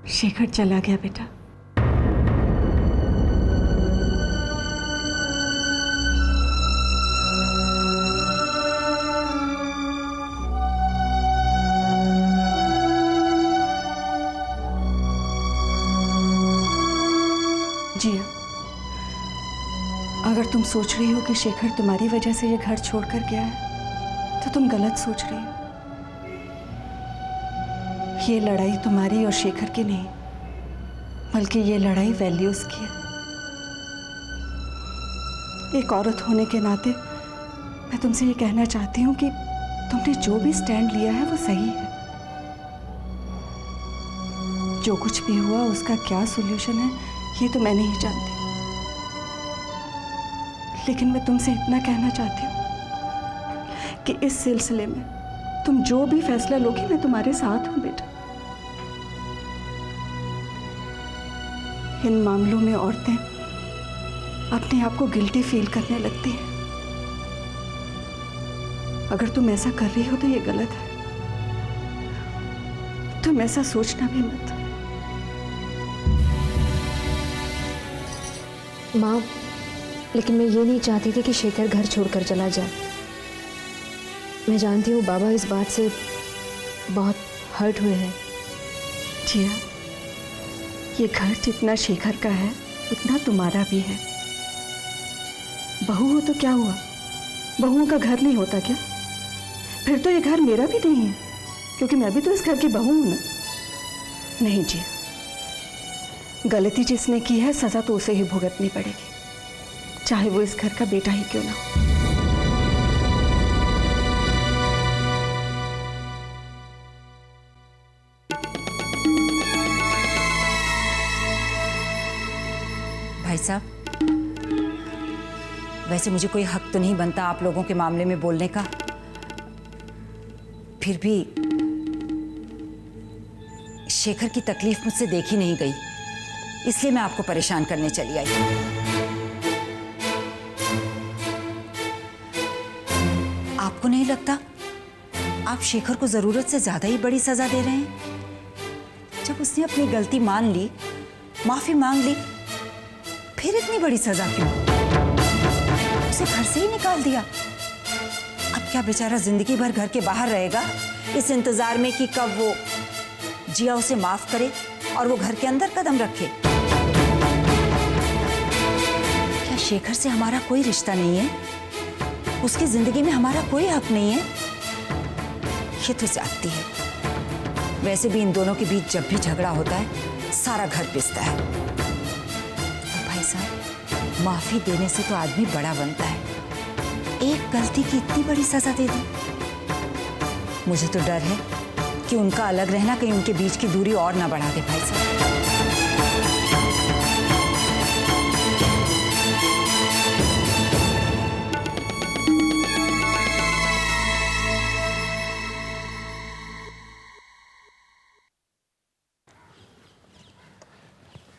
शेखर चला गया बेटा। जिया, अगर तुम सोच रही हो कि शेखर तुम्हारी वजह से ये घर छोड़कर गया है तो तुम गलत सोच रही हो। ये लड़ाई तुम्हारी और शेखर की नहीं, बल्कि ये लड़ाई वैल्यूज की है। एक औरत होने के नाते मैं तुमसे ये कहना चाहती हूँ कि तुमने जो भी स्टैंड लिया है वो सही है। जो कुछ भी हुआ उसका क्या सॉल्यूशन है ये तो मैं नहीं जानती, लेकिन मैं तुमसे इतना कहना चाहती हूँ कि इस सिलसिले में तुम जो भी फैसला लोगी मैं तुम्हारे साथ हूं बेटा। इन मामलों में औरतें अपने आप को गिल्टी फील करने लगती हैं। अगर तुम ऐसा कर रही हो तो ये गलत है। तुम ऐसा सोचना भी मत। माँ, लेकिन मैं ये नहीं चाहती थी कि शेखर घर छोड़कर चला जाए। मैं जानती हूँ बाबा इस बात से बहुत हर्ट हुए हैं। जिया, ये घर जितना शेखर का है उतना तुम्हारा भी है। बहू हो तो क्या हुआ, बहुओं का घर नहीं होता क्या? फिर तो ये घर मेरा भी नहीं है, क्योंकि मैं भी तो इस घर की बहू हूं ना। नहीं जिया, गलती जिसने की है सजा तो उसे ही भुगतनी पड़ेगी, चाहे वो इस घर का बेटा ही क्यों ना हो। भाई साहब, वैसे मुझे कोई हक तो नहीं बनता आप लोगों के मामले में बोलने का, फिर भी शेखर की तकलीफ मुझसे देखी नहीं गई, इसलिए मैं आपको परेशान करने चली आई। आपको नहीं लगता आप शेखर को जरूरत से ज्यादा ही बड़ी सजा दे रहे हैं? जब उसने अपनी गलती मान ली, माफी मांग ली, फिर इतनी बड़ी सजा क्यों? उसे घर से ही निकाल दिया। अब क्या बेचारा जिंदगी भर घर के बाहर रहेगा इस इंतजार में कि कब वो जिया उसे माफ करे और वो घर के अंदर कदम रखे? क्या शेखर से हमारा कोई रिश्ता नहीं है? उसकी जिंदगी में हमारा कोई हक नहीं है? ये तो जाती है। वैसे भी इन दोनों के बीच जब भी झगड़ा होता है सारा घर पिसता है। और भाई साहब, माफी देने से तो आदमी बड़ा बनता है, एक गलती की इतनी बड़ी सजा दे दी। मुझे तो डर है कि उनका अलग रहना कहीं उनके बीच की दूरी और ना बढ़ा दे भाई साहब।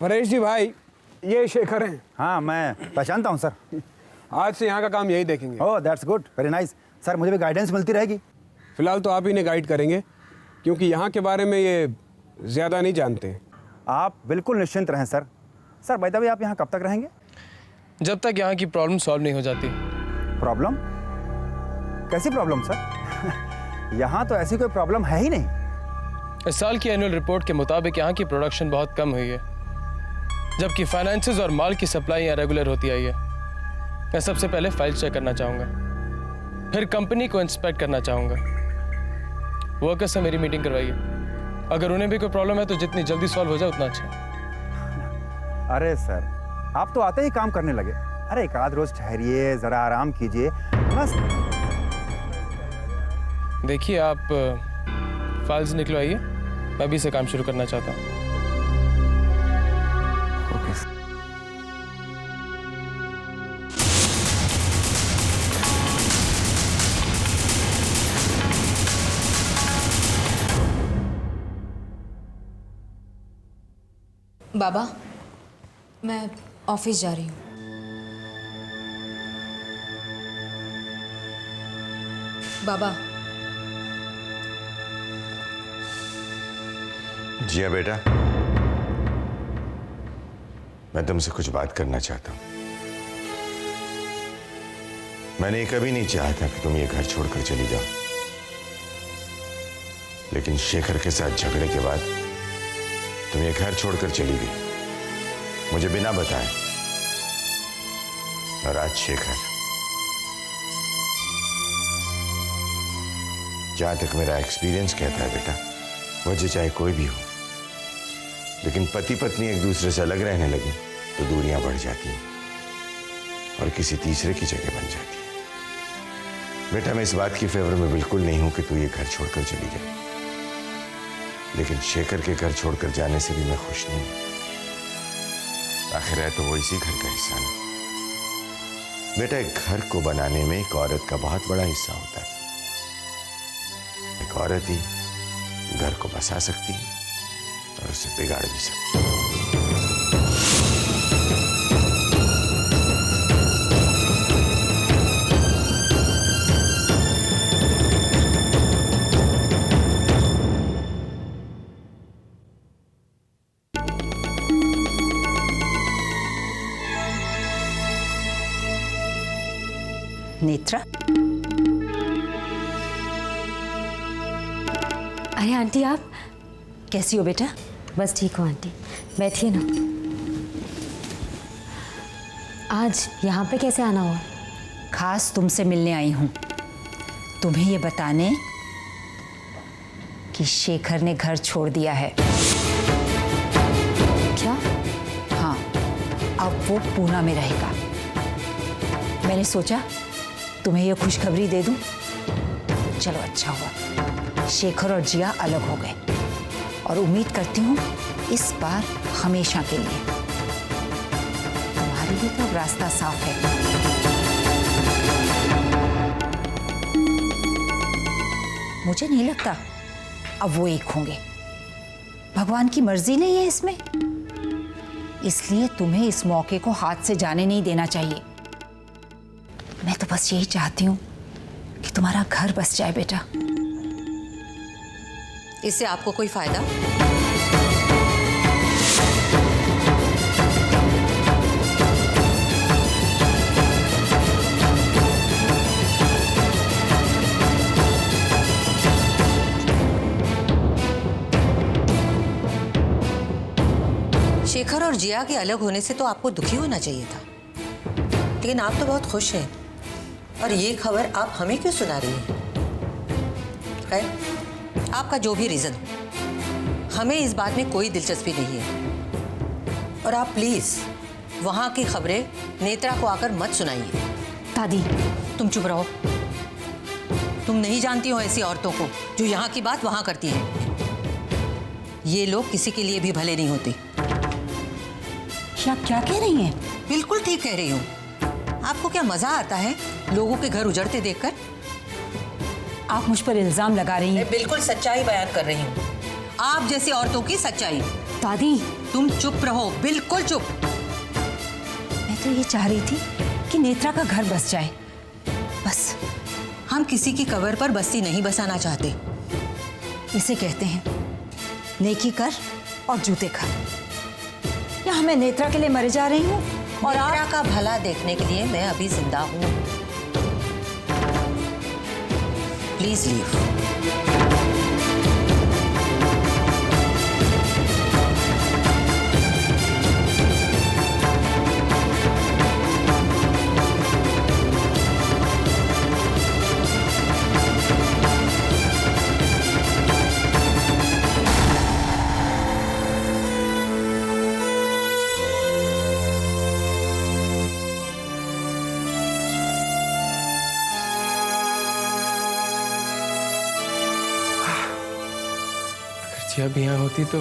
परेश जी भाई, ये शेखर हैं। हाँ, मैं पहचानता हूँ सर। आज से यहाँ का काम यही देखेंगे। Oh that's good, very nice. Sir मुझे भी गाइडेंस मिलती रहेगी। फिलहाल तो आप ही ने गाइड करेंगे, क्योंकि यहाँ के बारे में ये ज़्यादा नहीं जानते। आप बिल्कुल निश्चिंत रहें sir. Sir by the way, आप यहाँ कब तक रहेंगे? जब तक यहाँ की प्रॉब्लम सॉल्व नहीं हो जाती। प्रॉब्लम? कैसी प्रॉब्लम सर? यहाँ तो ऐसी कोई प्रॉब्लम है ही नहीं। इस साल की एनुअल रिपोर्ट के मुताबिक यहाँ की प्रोडक्शन बहुत कम हुई है, जबकि फाइनेंसेस और माल की सप्लाई यहाँ रेगुलर होती आई है। मैं सबसे पहले फाइल चेक करना चाहूँगा, फिर कंपनी को इंस्पेक्ट करना चाहूँगा। वर्कर्स से मेरी मीटिंग करवाइए। अगर उन्हें भी कोई प्रॉब्लम है तो जितनी जल्दी सॉल्व हो जाए उतना अच्छा। अरे सर, आप तो आते ही काम करने लगे। अरे एक आध रोज ठहरिए, जरा आराम कीजिए बस। देखिए, आप फाइल्स निकलवाइए, मैं भी इसे काम शुरू करना चाहता हूँ। बाबा, मैं ऑफिस जा रही हूँ। बाबा। जिया बेटा, मैं तुमसे कुछ बात करना चाहता हूं। मैंने ये कभी नहीं चाहा था कि तुम ये घर छोड़कर चली जाओ, लेकिन शेखर के साथ झगड़े के बाद तुम ये घर छोड़कर चली गई, मुझे बिना बताए। और आज शेखर, जहां तक मेरा एक्सपीरियंस कहता है बेटा, वजह चाहे कोई भी हो, लेकिन पति पत्नी एक दूसरे से अलग रहने लगे तो दूरियां बढ़ जाती हैं और किसी तीसरे की जगह बन जाती है। बेटा, मैं इस बात की फेवर में बिल्कुल नहीं हूं कि तू ये घर छोड़कर चली जाए, लेकिन शेखर के घर छोड़कर जाने से भी मैं खुश नहीं हूं। आखिर है तो वो इसी घर का हिस्सा ना। बेटा, एक घर को बनाने में एक औरत का बहुत बड़ा हिस्सा होता है। एक औरत ही घर को बसा सकती है और उसे बिगाड़ भी सकती है। नेत्रा, अरे आंटी, आप कैसी हो बेटा? बस ठीक हो आंटी, बैठिए ना। आज यहाँ पे कैसे आना हुआ? खास तुमसे मिलने आई हूं, तुम्हें ये बताने कि शेखर ने घर छोड़ दिया है। क्या? हाँ, अब वो पूना में रहेगा। मैंने सोचा तुम्हें ये खुशखबरी दे दूं। चलो, अच्छा हुआ शेखर और जिया अलग हो गए, और उम्मीद करती हूँ इस बार हमेशा के लिए। तुम्हारे लिए तो अब रास्ता साफ है। मुझे नहीं लगता अब वो एक होंगे। भगवान की मर्जी नहीं है इसमें, इसलिए तुम्हें इस मौके को हाथ से जाने नहीं देना चाहिए। मैं तो बस यही चाहती हूँ कि तुम्हारा घर बस जाए बेटा। इससे आपको कोई फायदा? शेखर और जिया के अलग होने से तो आपको दुखी होना चाहिए था, लेकिन आप तो बहुत खुश हैं। और ये खबर आप हमें क्यों सुना रही हैं? खैर, आपका जो भी रीजन हो, हमें इस बात में कोई दिलचस्पी नहीं है। और आप प्लीज वहां की खबरें नेत्रा को आकर मत सुनाइए। दादी, तुम चुप रहो। तुम नहीं जानती हो ऐसी औरतों को जो यहाँ की बात वहां करती हैं। ये लोग किसी के लिए भी भले नहीं होते। ये आप क्या कह रही हैं? बिल्कुल ठीक कह रही हूँ। आपको क्या मजा आता है लोगों के घर उजड़ते देखकर? आप मुझ पर इल्जाम लगा रही हैं। मैं बिल्कुल सच्चाई बयान कर रही हूँ, आप जैसी औरतों की सच्चाई। दादी, तुम चुप रहो, बिल्कुल चुप। मैं तो ये चाह रही थी कि नेत्रा का घर बस जाए, बस। हम किसी की कब्र पर बस्ती नहीं बसाना चाहते। इसे कहते हैं नेकी कर और जूते खा। या मैं नेत्रा के लिए मरे जा रही हूँ और नेत्रा का भला देखने के लिए मैं अभी जिंदा हूँ। Please leave. जिया भी यहाँ होती तो।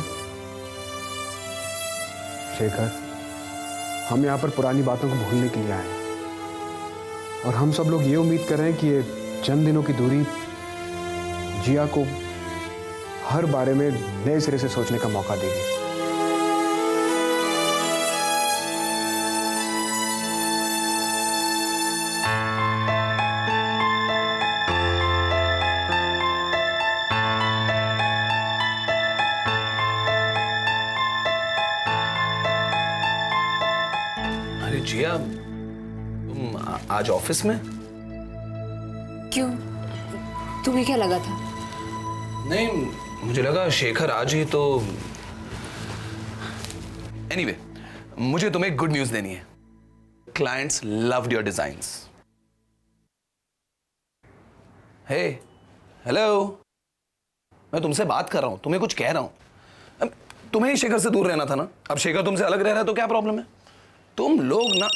शेखर, हम यहाँ पर पुरानी बातों को भूलने के लिए आए हैं, और हम सब लोग ये उम्मीद कर रहे हैं कि ये चंद दिनों की दूरी जिया को हर बारे में नए सिरे से सोचने का मौका देगी। जिया, तुम आज ऑफिस में? क्यों, तुम्हें क्या लगा था? नहीं, मुझे लगा शेखर आज ही तो। एनीवे, मुझे तुम्हें एक गुड न्यूज देनी है। Clients loved your designs. Hey, hello, मैं तुमसे बात कर रहा हूं, तुम्हें कुछ कह रहा हूं। तुम्हें ही शेखर से दूर रहना था ना, अब शेखर तुमसे अलग रह रहा है तो क्या प्रॉब्लम है? तुम लोग ना,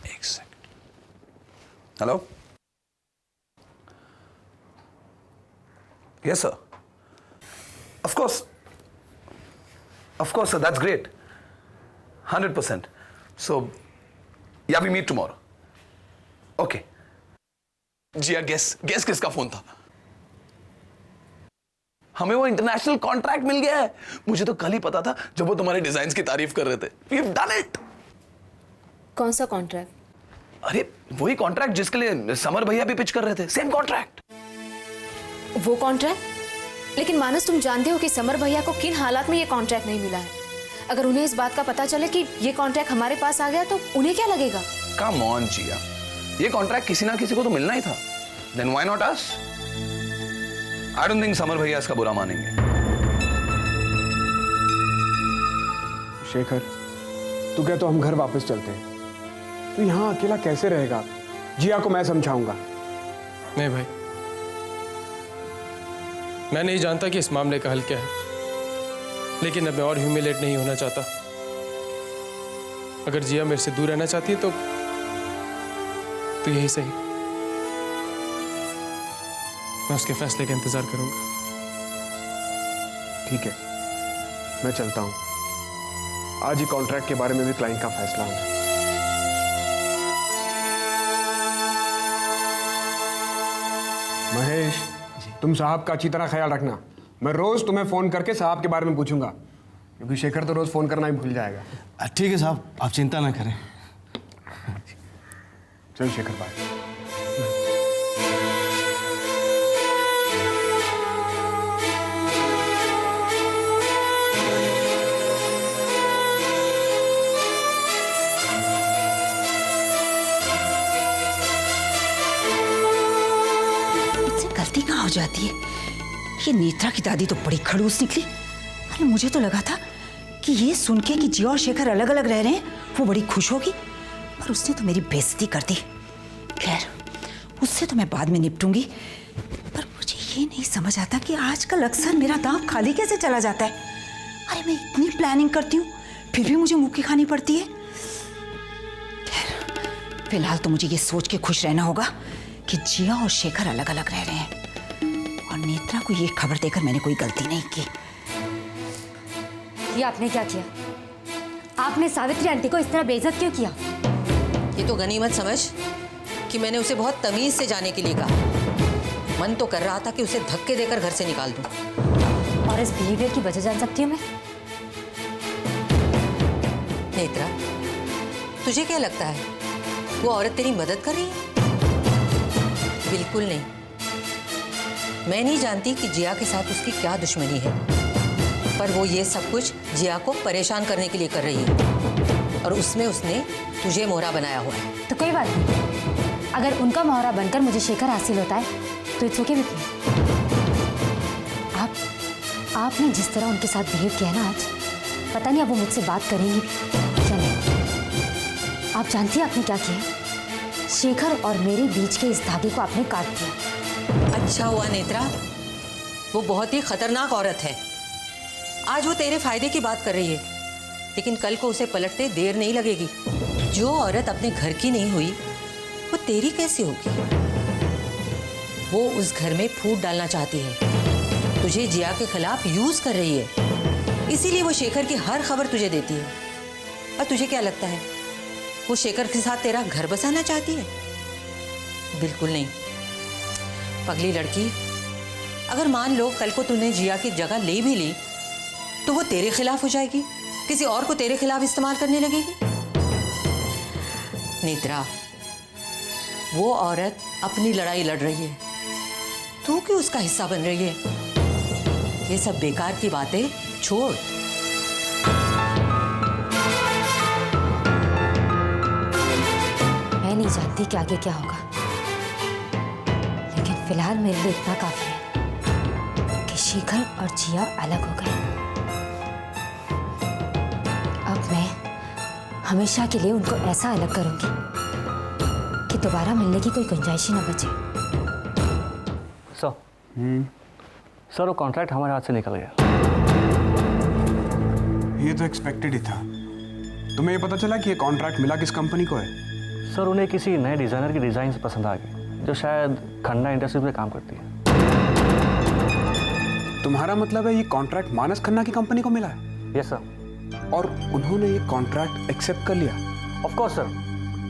एक second, hello, yes sir, of course sir, that's great, 100%. So, yeah, we meet tomorrow. Okay. Jia, guess किसका फोन था? हमें वो इंटरनेशनल कॉन्ट्रैक्ट मिल गया है। मुझे तो कल ही पता था जब वो तुम्हारे डिजाइन्स की तारीफ कर रहे थे। We've done it. कौन सा कॉन्ट्रैक्ट? अरे वही कॉन्ट्रैक्ट जिसके लिए समर भैया भी पिच कर रहे थे, सेम कॉन्ट्रैक्ट। वो कॉन्ट्रैक्ट? लेकिन मानस, तुम जानते हो कि समर भैया को किन हालात में ये कॉन्ट्रैक्ट नहीं मिला है। अगर उन्हें इस बात का पता चले कि ये कॉन्ट्रैक्ट हमारे पास आ गया तो उन्हें क्या लगेगा? कम ऑन जिया, ये कॉन्ट्रैक्ट किसी ना किसी को तो मिलना ही था। Then why not us? I don't think Samar भैया इसका बुरा मानेंगे। शेखर, तू क्या तो हम घर वापस चलते हैं। तू यहाँ अकेला कैसे रहेगा? जिया को मैं समझाऊंगा। नहीं भाई, मैं नहीं जानता कि इस मामले का हल क्या है, लेकिन अब मैं और ह्यूमिलेट नहीं होना चाहता। अगर जिया मेरे से दूर रहना चाहती है तो यही सही। मैं उसके फैसले का इंतजार करूंगा। ठीक है, मैं चलता हूं। आज ही कॉन्ट्रैक्ट के बारे में भी क्लाइंट का फैसला होगा। महेश, तुम साहब का अच्छी तरह ख्याल रखना। मैं रोज तुम्हें फोन करके साहब के बारे में पूछूंगा, क्योंकि शेखर तो रोज फोन करना ही भूल जाएगा। ठीक है साहब, आप चिंता ना करें। चल शेखर, बाय। गलती कहाँ हो जाती है? ये नेत्रा की दादी तो बड़ी खड़ूस निकली। अरे मुझे तो लगा था कि ये सुन के कि जिया और शेखर अलग अलग रह रहे हैं वो बड़ी खुश होगी, पर उसने तो मेरी बेइज्जती कर दी। खैर, उससे तो मैं बाद में निपटूंगी, पर मुझे ये नहीं समझ आता कि आजकल अक्सर मेरा दांव खाली कैसे चला जाता है। अरे मैं इतनी प्लानिंग करती हूँ फिर भी मुझे मुक्की खानी पड़ती है। खैर, फिलहाल तो मुझे ये सोच के खुश रहना होगा कि जिया और शेखर अलग अलग रह रहे हैं, और नेत्रा को ये खबर देकर मैंने कोई गलती नहीं की। ये आपने क्या किया? आपने सावित्री आंटी को इस तरह बेइज्जत क्यों किया? ये तो गनीमत समझ कि मैंने उसे बहुत तमीज से जाने के लिए कहा। मन तो कर रहा था कि उसे धक्के देकर घर से निकाल दूं। और इस बिहेवियर की वजह जान सकती हूँ मैं? नेत्रा, तुझे क्या लगता है वो औरत तेरी मदद कर रही है? बिल्कुल नहीं। मैं नहीं जानती कि जिया के साथ उसकी क्या दुश्मनी है, पर वो ये सब कुछ जिया को परेशान करने के लिए कर रही है, और उसमें उसने तुझे मोहरा बनाया हुआ है। तो कोई बात नहीं, अगर उनका मोहरा बनकर मुझे शेखर हासिल होता है तो इट्स ओके विथ मी। आपने जिस तरह उनके साथ बिहेव किया ना आज, पता नहीं अब वो मुझसे बात करेंगी भी क्या नहीं। आप जानती हैं आपने क्या किया? शेखर और मेरे बीच के इस धागे को आपने काट दिया। अच्छा हुआ नेत्रा, वो बहुत ही खतरनाक औरत है। आज वो तेरे फायदे की बात कर रही है, लेकिन कल को उसे पलटते देर नहीं लगेगी। जो औरत अपने घर की नहीं हुई वो तेरी कैसी होगी? वो उस घर में फूट डालना चाहती है, तुझे जिया के खिलाफ यूज कर रही है, इसीलिए वो शेखर की हर खबर तुझे देती है। और तुझे क्या लगता है वो शेखर के साथ तेरा घर बसाना चाहती है? बिल्कुल नहीं। पगली लड़की, अगर मान लो कल को तूने जिया की जगह ले भी ली तो वो तेरे खिलाफ हो जाएगी, किसी और को तेरे खिलाफ इस्तेमाल करने लगेगी। नेत्रा, वो औरत अपनी लड़ाई लड़ रही है, तू क्यों उसका हिस्सा बन रही है? ये सब बेकार की बातें छोड़। नहीं जानती कि आगे क्या होगा, लेकिन फिलहाल मेरे लिए इतना काफी है कि शेखर और जिया अलग हो गए। अब मैं हमेशा के लिए उनको ऐसा अलग करूंगी कि दोबारा मिलने की कोई गुंजाइश ही न बचे। सर वो कॉन्ट्रैक्ट हमारे हाथ से निकल गया। ये तो एक्सपेक्टेड ही था। तुम्हें ये पता चला कि ये कॉन्ट्रैक्ट मिला किस कंपनी को है? सर उन्हें किसी नए डिज़ाइनर की डिज़ाइन पसंद आ गई जो शायद खन्ना इंडस्ट्री पे काम करती है। तुम्हारा मतलब है ये कॉन्ट्रैक्ट मानस खन्ना की कंपनी को मिला है? Yes sir. और उन्होंने ये कॉन्ट्रैक्ट एक्सेप्ट कर लिया? ऑफ कोर्स सर,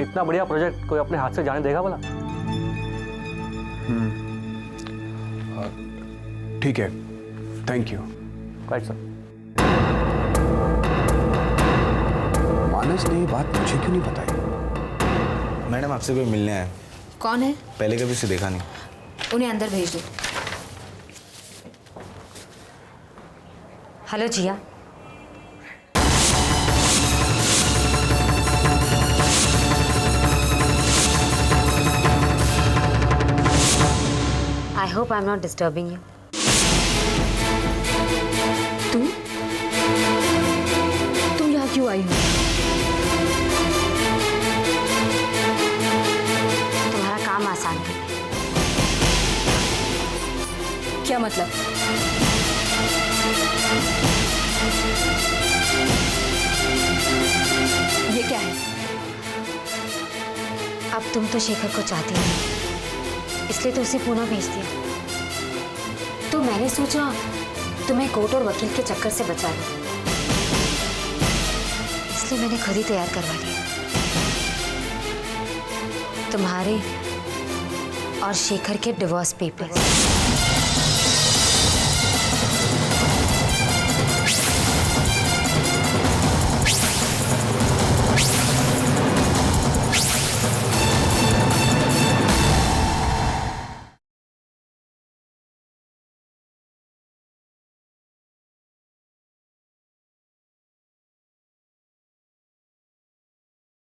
इतना बढ़िया प्रोजेक्ट कोई अपने हाथ से जाने देगा भला? ठीक है, thank you. Right sir. Manas ने ये बात मुझे क्यों नहीं बताई? मैडम आपसे कोई मिलने आया। कौन है? पहले कभी उसे देखा नहीं। उन्हें अंदर भेज दो। Hello Jia. I hope I'm not disturbing you. तुम यहाँ क्यों आई हो? तुम्हारा काम आसान है। क्या मतलब? ये क्या है? अब तुम तो शेखर को चाहती नहीं, इसलिए तो उसे पुणे भेज दिया। तो मैंने सोचा तुम्हें कोर्ट और वकील के चक्कर से बचा लूं, इसलिए मैंने खुद ही तैयार करवा लिया। तुम्हारे और शेखर के डिवोर्स पेपर्स।